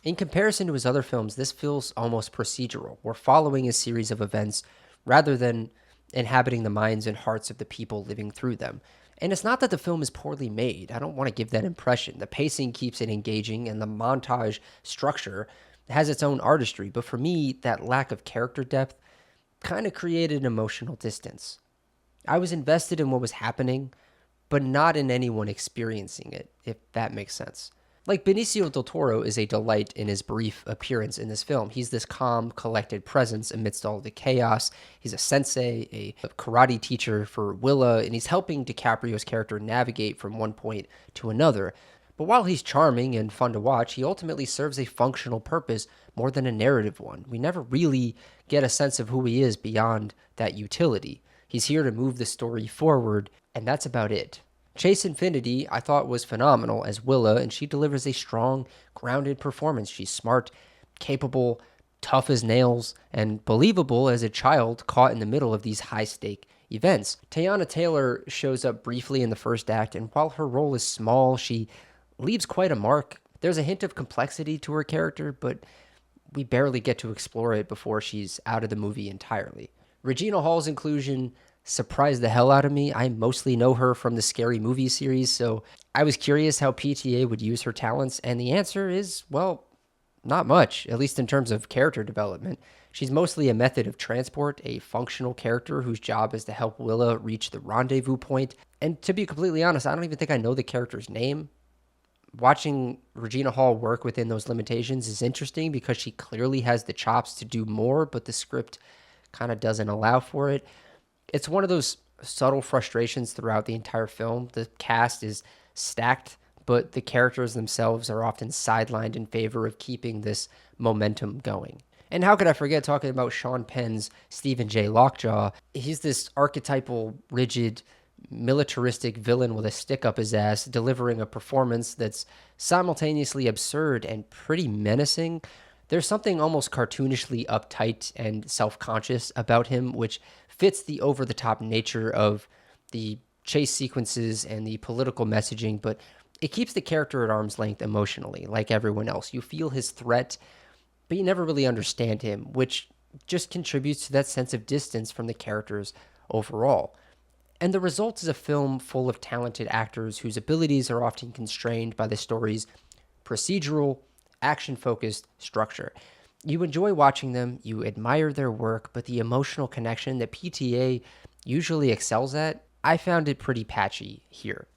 In comparison to his other films, this feels almost procedural. We're following a series of events rather than inhabiting the minds and hearts of the people living through them. And it's not that the film is poorly made. I don't want to give that impression. The pacing keeps it engaging, and the montage structure has its own artistry. But for me, that lack of character depth kind of created emotional distance. I was invested in what was happening, but not in anyone experiencing it, if that makes sense. Like Benicio del Toro is a delight in his brief appearance in this film. He's this calm, collected presence amidst all the chaos. He's a sensei, a karate teacher for Willa, and he's helping DiCaprio's character navigate from one point to another. But while he's charming and fun to watch, he ultimately serves a functional purpose more than a narrative one. We never really get a sense of who he is beyond that utility. He's here to move the story forward, and that's about it. Chase Infinity, I thought, was phenomenal as Willa, and she delivers a strong, grounded performance. She's smart, capable, tough as nails, and believable as a child caught in the middle of these high stake events. Teyana Taylor shows up briefly in the first act, and while her role is small, she leaves quite a mark. There's a hint of complexity to her character, but we barely get to explore it before she's out of the movie entirely. Regina Hall's inclusion surprised the hell out of me. I mostly know her from the Scary Movie series, so I was curious how PTA would use her talents, and the answer is, well, not much, at least in terms of character development. She's mostly a method of transport, a functional character whose job is to help Willa reach the rendezvous point. And to be completely honest, I don't even think I know the character's name. Watching Regina Hall work within those limitations is interesting because she clearly has the chops to do more, but the script kind of doesn't allow for it. It's one of those subtle frustrations throughout the entire film. The cast is stacked, but the characters themselves are often sidelined in favor of keeping this momentum going. And how could I forget talking about Sean Penn's Stephen J. Lockjaw? He's this archetypal, rigid, militaristic villain with a stick up his ass, delivering a performance that's simultaneously absurd and pretty menacing. There's something almost cartoonishly uptight and self conscious about him, which fits the over the top nature of the chase sequences and the political messaging, but it keeps the character at arm's length emotionally, like everyone else. You feel his threat, but you never really understand him, which just contributes to that sense of distance from the characters overall. And the result is a film full of talented actors whose abilities are often constrained by the story's procedural, action focused structure. You enjoy watching them, you admire their work, but the emotional connection that PTA usually excels at, I found it pretty patchy here.